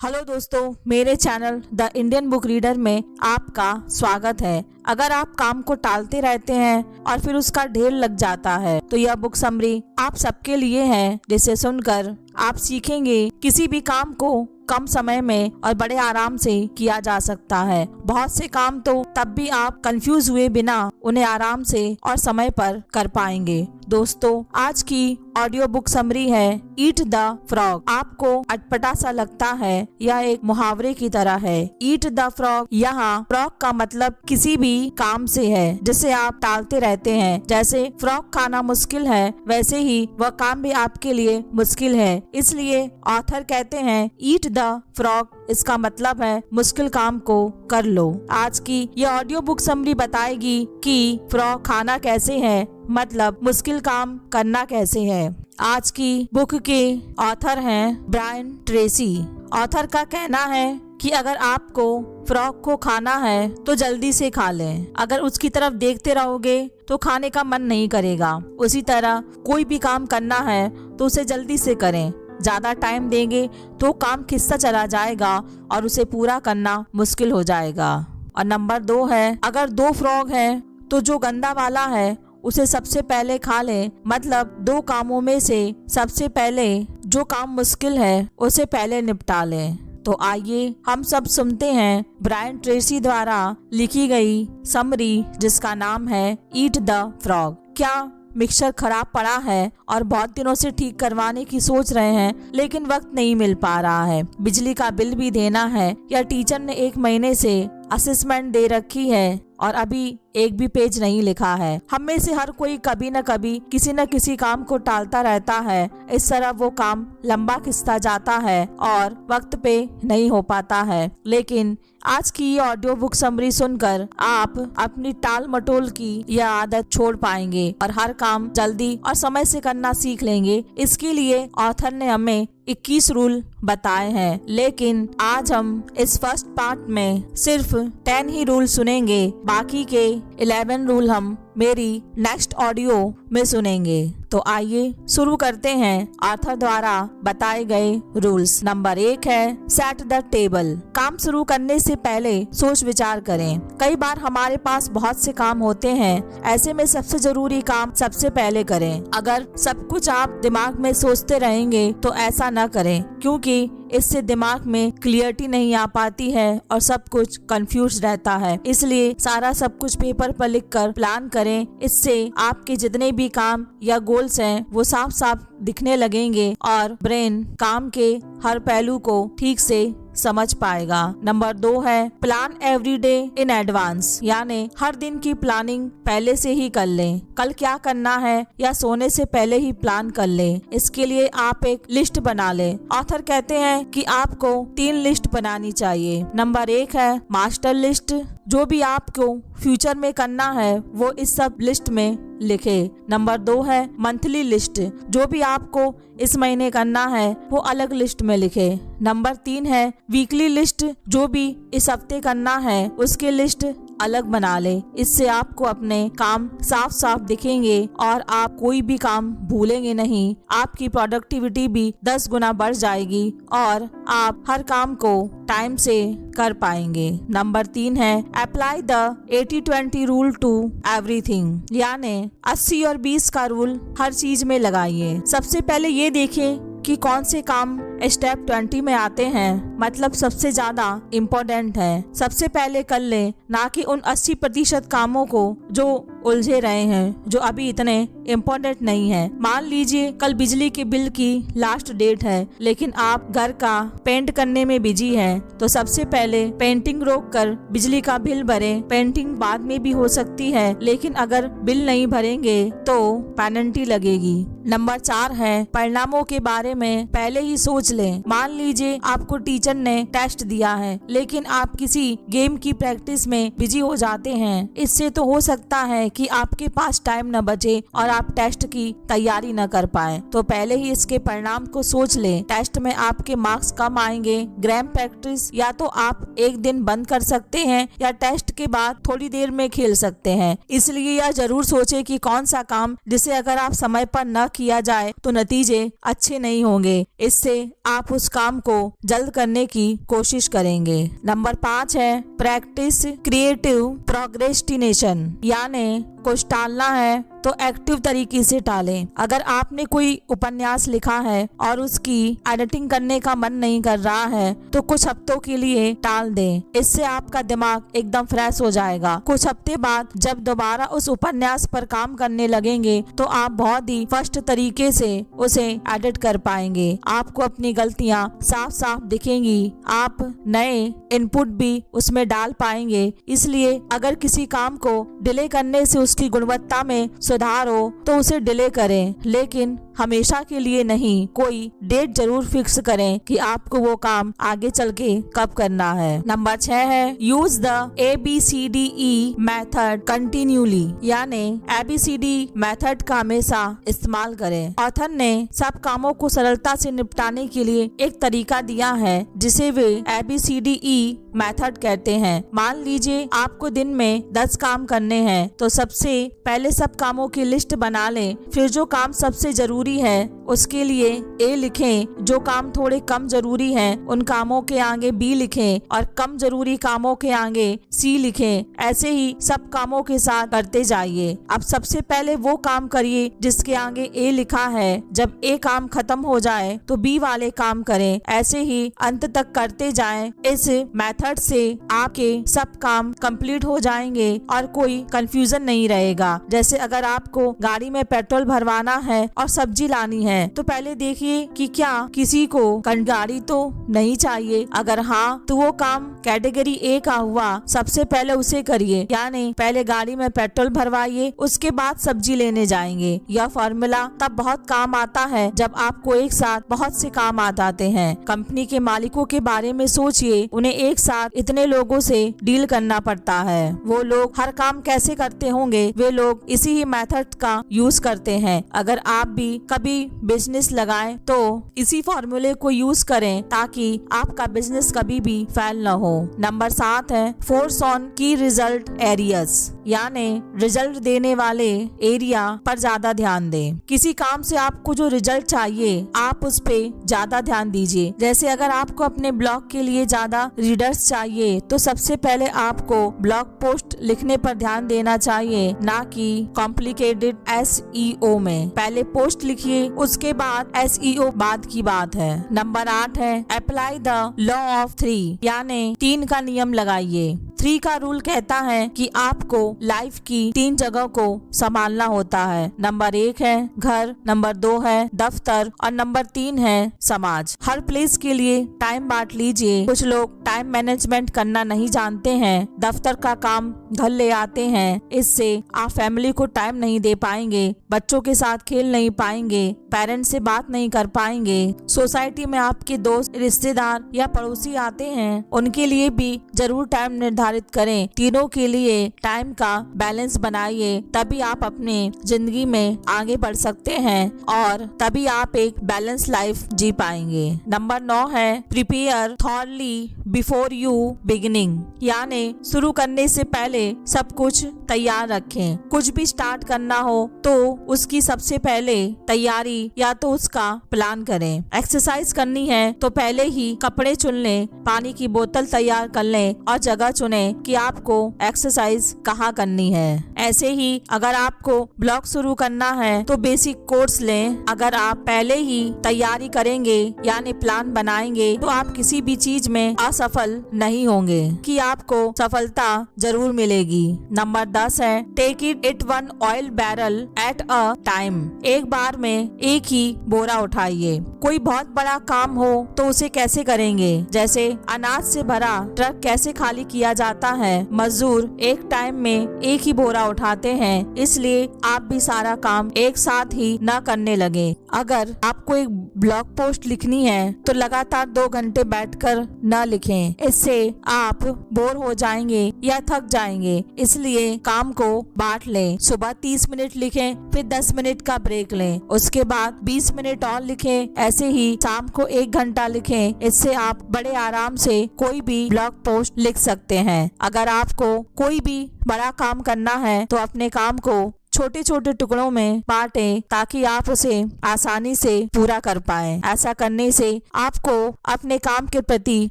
Hello दोस्तों, मेरे channel the Indian book reader में आपका स्वागत है। अगर आप काम को टालते रहते हैं और फिर उसका ढेर लग जाता है तो यह बुक समरी आप सबके लिए है, जिसे सुनकर आप सीखेंगे किसी भी काम को कम समय में और बड़े आराम से किया जा सकता है। बहुत से काम तो तब भी आप कंफ्यूज हुए बिना उन्हें आराम से और समय पर कर पाएंगे। दोस्तों, आज की ऑडियो बुक समरी है ईट द फ्रॉग। आपको अटपटा सा लगता है, यह एक मुहावरे की तरह है। ईट द फ्रॉग, यहाँ फ्रॉग का मतलब किसी भी काम से है जिसे आप टालते रहते हैं। जैसे फ्रॉग खाना मुश्किल है, वैसे ही वह काम भी आपके लिए मुश्किल है। इसलिए ऑथर कहते हैं ईट द फ्रॉग, इसका मतलब है मुश्किल काम को कर लो। आज की यह ऑडियो बुक समरी बताएगी कि फ्रॉग खाना कैसे है, मतलब मुश्किल काम करना कैसे है। आज की बुक के ऑथर हैं ब्रायन ट्रेसी। ऑथर का कहना है कि अगर आपको फ्रॉग को खाना है तो जल्दी से खा लें। अगर उसकी तरफ देखते रहोगे तो खाने का मन नहीं करेगा। उसी तरह कोई भी काम करना है तो उसे जल्दी से करें। ज्यादा टाइम देंगे तो काम खिसता चला जाएगा और उसे पूरा करना मुश्किल हो जाएगा। और नंबर 2 है, अगर 2 फ्रॉग हैं तो जो गंदा वाला है उसे सबसे पहले खा लें। मतलब 2 कामों में से सबसे पहले जो काम मुश्किल है उसे पहले निपटा लें। तो आइए हम सब सुनते हैं ब्रायन ट्रेसी द्वारा लिखी गई समरी, जिसका नाम है ईट द फ्रॉग। क्या मिक्सचर खराब पड़ा है और बहुत दिनों से ठीक करवाने की सोच रहे हैं, लेकिन वक्त नहीं मिल पा रहा है? बिजली का बिल भी देना है, या टीचर ने 1 महीने से असेसमेंट दे रखी है और अभी एक भी पेज नहीं लिखा है। हम में से हर कोई कभी न कभी किसी न किसी काम को टालता रहता है। इस तरह वो काम लंबा खिंचता जाता है और वक्त पे नहीं हो पाता है। लेकिन आज की ये ऑडियो बुक समरी सुनकर आप अपनी टाल मटोल की यह आदत छोड़ पाएंगे और हर काम जल्दी और समय से करना सीख लेंगे। इसके लिए ऑथर ने हमें 21 रूल बताए हैं, लेकिन आज हम इस फर्स्ट पार्ट में सिर्फ 10 ही रूल सुनेंगे। बाकी के 11 रूल हम मेरी नेक्स्ट ऑडियो में सुनेंगे। तो आइए शुरू करते हैं ऑथर द्वारा बताए गए रूल्स। नंबर 1 है सेट द टेबल। काम शुरू करने से पहले सोच विचार करें। कई बार हमारे पास बहुत से काम होते हैं, ऐसे में सबसे जरूरी काम सबसे पहले करें। अगर सब कुछ आप दिमाग में सोचते रहेंगे तो ऐसा न करें, क्योंकि इससे दिमाग में क्लियरिटी नहीं आ पाती है और सब कुछ कंफ्यूज रहता है। इसलिए सारा सब कुछ पेपर पर लिखकर प्लान करें। इससे आपके जितने भी काम या गोल्स हैं वो साफ साफ दिखने लगेंगे और ब्रेन काम के हर पहलू को ठीक से समझ पाएगा। नंबर 2 है plan every day in advance, यानी हर दिन की प्लानिंग पहले से ही कर लें। कल क्या करना है या सोने से पहले ही प्लान कर लें। इसके लिए आप एक लिस्ट बना लें। ऑथर कहते हैं कि आपको 3 लिस्ट बनानी चाहिए। नंबर 1 है मास्टर लिस्ट। जो भी आपको फ्यूचर में करना है वो इस सब लिस्ट में लिखे। नंबर 2 है मंथली लिस्ट। जो भी आपको इस महीने करना है वो अलग लिस्ट में लिखे। नंबर 3 है वीकली लिस्ट। जो भी इस हफ्ते करना है उसकी लिस्ट अलग बना ले। इससे आपको अपने काम साफ साफ दिखेंगे और आप कोई भी काम भूलेंगे नहीं। आपकी प्रोडक्टिविटी भी 10 गुना बढ़ जाएगी और आप हर काम को टाइम से कर पाएंगे। नंबर 3 है apply the 80-20 rule to everything, यानी 80 और 20 का रूल हर चीज में लगाइए। सबसे पहले ये देखें कि कौन से काम स्टेप 20 में आते हैं, मतलब सबसे ज्यादा इम्पोर्टेंट है। सबसे पहले कर लें, ना कि उन 80% कामों को जो उलझे रहे हैं, जो अभी इतने इम्पोर्टेंट नहीं है। मान लीजिए कल बिजली के बिल की लास्ट डेट है, लेकिन आप घर का पेंट करने में बिजी हैं, तो सबसे पहले पेंटिंग रोक कर बिजली का बिल भरें। पेंटिंग बाद में भी हो सकती है, लेकिन अगर बिल नहीं भरेंगे तो पेनल्टी लगेगी। नंबर 4 है परिणामों के बारे में पहले ही सोच लें। मान लीजिए आपको टीचर ने टेस्ट दिया है, लेकिन आप किसी गेम की प्रैक्टिस में बिजी हो जाते हैं। इससे तो हो सकता है कि आपके पास टाइम न बचे और आप टेस्ट की तैयारी न कर पाए। तो पहले ही इसके परिणाम को सोच लें। टेस्ट में आपके मार्क्स कम आएंगे। गेम प्रैक्टिस या तो आप एक दिन बंद कर सकते हैं या टेस्ट के बाद थोड़ी देर में खेल सकते हैं। इसलिए यह जरूर सोचे कि कौन सा काम जिसे अगर आप समय पर न किया जाए तो नतीजे अच्छे नहीं होंगे। इससे आप उस काम को जल्द करने की कोशिश करेंगे। नंबर 5 है प्रैक्टिस क्रिएटिव प्रोक्रेस्टिनेशन, यानी कुछ टालना है तो एक्टिव तरीके से टालें। अगर आपने कोई उपन्यास लिखा है और उसकी एडिटिंग करने का मन नहीं कर रहा है तो कुछ हफ्तों के लिए टाल दें। इससे आपका दिमाग एकदम फ्रेश हो जाएगा। कुछ हफ्ते बाद जब दोबारा उस उपन्यास पर काम करने लगेंगे तो आप बहुत ही स्पष्ट तरीके से उसे एडिट कर पाएंगे। आपको अपनी गलतियां साफ साफ दिखेंगी, आप नए इनपुट भी उसमें डाल पाएंगे। इसलिए अगर किसी काम को डिले करने से उसकी गुणवत्ता में सुधार हो तो उसे डिले करें, लेकिन हमेशा के लिए नहीं। कोई डेट जरूर फिक्स करें कि आपको वो काम आगे चल के कब करना है। नंबर 6 है use the ABCDE method continually, यानी ABCD मेथड का हमेशा इस्तेमाल करें। ऑथर ने सब कामों को सरलता से निपटाने के लिए एक तरीका दिया है जिसे वे ABCDE मेथड कहते हैं। मान लीजिए आपको दिन में 10 काम करने हैं तो सबसे पहले सब कामों की लिस्ट बना लें। फिर जो काम सबसे जरूरी है उसके लिए A लिखें, जो काम थोड़े कम जरूरी हैं उन कामों के आगे B लिखें और कम जरूरी कामों के आगे C लिखें। ऐसे ही सब कामों के साथ करते जाइए। अब सबसे पहले वो काम करिए जिसके आगे A लिखा है। जब A काम खत्म हो जाए तो B वाले काम करें। ऐसे ही अंत तक करते जाएं। इस मेथड से आपके सब काम कंप्लीट हो जाएंगे और कोई कंफ्यूजन नहीं रहेगा। जैसे अगर आपको गाड़ी में पेट्रोल भरवाना है और सब्जी लानी है तो पहले देखिए कि क्या किसी को गाड़ी तो नहीं चाहिए। अगर हाँ तो वो काम कैटेगरी A का हुआ, सबसे पहले उसे करिए, यानी पहले गाड़ी में पेट्रोल भरवाइए उसके बाद सब्जी लेने जाएंगे। यह फॉर्मूला तब बहुत काम आता है जब आपको एक साथ बहुत से काम आ जाते हैं। कंपनी के मालिकों के बारे में सोचिए, उन्हें एक साथ इतने लोगों से डील करना पड़ता है। वो लोग हर काम कैसे करते होंगे? वे लोग इसी ही मेथड का यूज करते हैं। अगर आप भी कभी बिजनेस लगाएं तो इसी फॉर्मूले को यूज करें ताकि आपका बिजनेस कभी भी फेल न हो। नंबर 7 है फोर्स ऑन की रिजल्ट एरियाज, यानी रिजल्ट देने वाले एरिया पर ज्यादा ध्यान दें। किसी काम से आपको जो रिजल्ट चाहिए आप उस पे ज्यादा ध्यान दीजिए। जैसे अगर आपको अपने ब्लॉग के लिए ज्यादा रीडर्स चाहिए तो सबसे पहले आपको ब्लॉग पोस्ट लिखने पर ध्यान देना चाहिए, ना कि कॉम्प्लिकेटेड SEO में। पहले पोस्ट लिखिए, उसके बाद SEO बाद की बात है। नंबर 8 है अप्लाई द लॉ ऑफ 3, यानी 3 का नियम लगाइए। 3 का रूल कहता है कि आपको लाइफ की 3 जगह को संभालना होता है। नंबर 1 है घर, नंबर 2 है दफ्तर और नंबर 3 है समाज। हर प्लेस के लिए टाइम बांट लीजिए। कुछ लोग टाइम मैनेजमेंट करना नहीं जानते हैं, दफ्तर का काम घर ले आते हैं। इससे आप फैमिली को टाइम नहीं दे पाएंगे, बच्चों के साथ खेल नहीं पाएंगे, पेरेंट्स से बात नहीं कर पाएंगे। सोसाइटी में आपके दोस्त, रिश्तेदार या पड़ोसी आते हैं, उनके लिए भी जरूर टाइम निर्धारित करें। तीनों के लिए टाइम का बैलेंस बनाइए, तभी आप अपने जिंदगी में आगे बढ़ सकते हैं और तभी आप एक बैलेंस लाइफ जी पाएंगे। नंबर 9 है prepare thoroughly before you beginning, यानी शुरू करने से पहले सब कुछ तैयार रखें। कुछ भी स्टार्ट करना हो तो उसकी सबसे पहले तैयारी या तो उसका प्लान करें। एक्सरसाइज करनी है तो पहले ही कपड़े चुन लें, पानी की बोतल तैयार कर लें और जगह चुनें कि आपको एक्सरसाइज कहाँ करनी है। ऐसे ही अगर आपको ब्लॉग शुरू करना है तो बेसिक कोर्स लें। अगर आप पहले ही तैयारी करेंगे यानी प्लान बनाएंगे तो आप किसी भी चीज में असफल नहीं होंगे, कि आपको सफलता जरूर मिलेगी। नंबर 10 है take it 1 oil barrel at a time, एक बार में एक ही बोरा उठाइए। कोई बहुत बड़ा काम हो तो उसे कैसे करेंगे? जैसे अनाज से भरा ट्रक कैसे खाली किया जाता है, मजदूर एक टाइम में एक ही बोरा उठाते हैं। इसलिए आप भी सारा काम एक साथ ही न करने लगे। अगर आपको एक ब्लॉग पोस्ट लिखनी है तो लगातार 2 घंटे बैठकर न लिखें, इससे आप बोर हो जाएंगे या थक जाएंगे। इसलिए काम को बांट लें। सुबह 30 मिनट लिखें, फिर 10 मिनट का ब्रेक लें, उसके बाद 20 मिनट और लिखें। ऐसे ही शाम को 1 घंटा लिखें। इससे आप बड़े आराम से कोई भी ब्लॉग पोस्ट लिख सकते हैं। अगर आपको कोई भी बड़ा काम करना है तो अपने काम को छोटे छोटे टुकड़ों में बांटें ताकि आप उसे आसानी से पूरा कर पाएं। ऐसा करने से आपको अपने काम के प्रति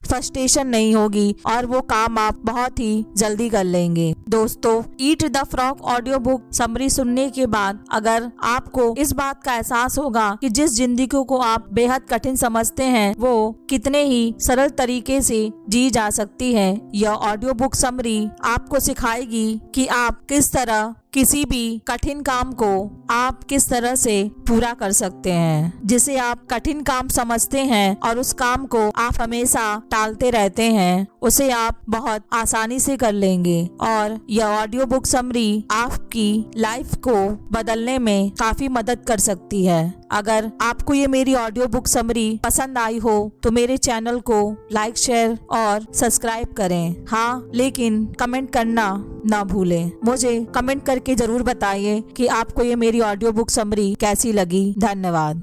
फ्रस्ट्रेशन नहीं होगी और वो काम आप बहुत ही जल्दी कर लेंगे। दोस्तों, eat the frog audio book summary सुनने के बाद अगर आपको इस बात का एहसास होगा कि जिस जिंदगी को आप बेहद कठिन समझते हैं वो कितने ही सरल तरीके से जी जा सकती है, यह ऑडियो बुक समरी आपको सिखाएगी कि आप किस तरह किसी भी कठिन काम को आप किस तरह से पूरा कर सकते हैं। जिसे आप कठिन काम समझते हैं और उस काम को आप हमेशा टालते रहते हैं, उसे आप बहुत आसानी से कर लेंगे और यह ऑडियो बुक समरी आपकी लाइफ को बदलने में काफी मदद कर सकती है। अगर आपको ये मेरी ऑडियो बुक समरी पसंद आई हो तो मेरे चैनल को लाइक, शेयर और सब्सक्राइब करें। हाँ, लेकिन कमेंट करना ना भूलें। मुझे कमेंट करके जरूर बताइए कि आपको ये मेरी ऑडियो बुक समरी कैसी लगी। धन्यवाद।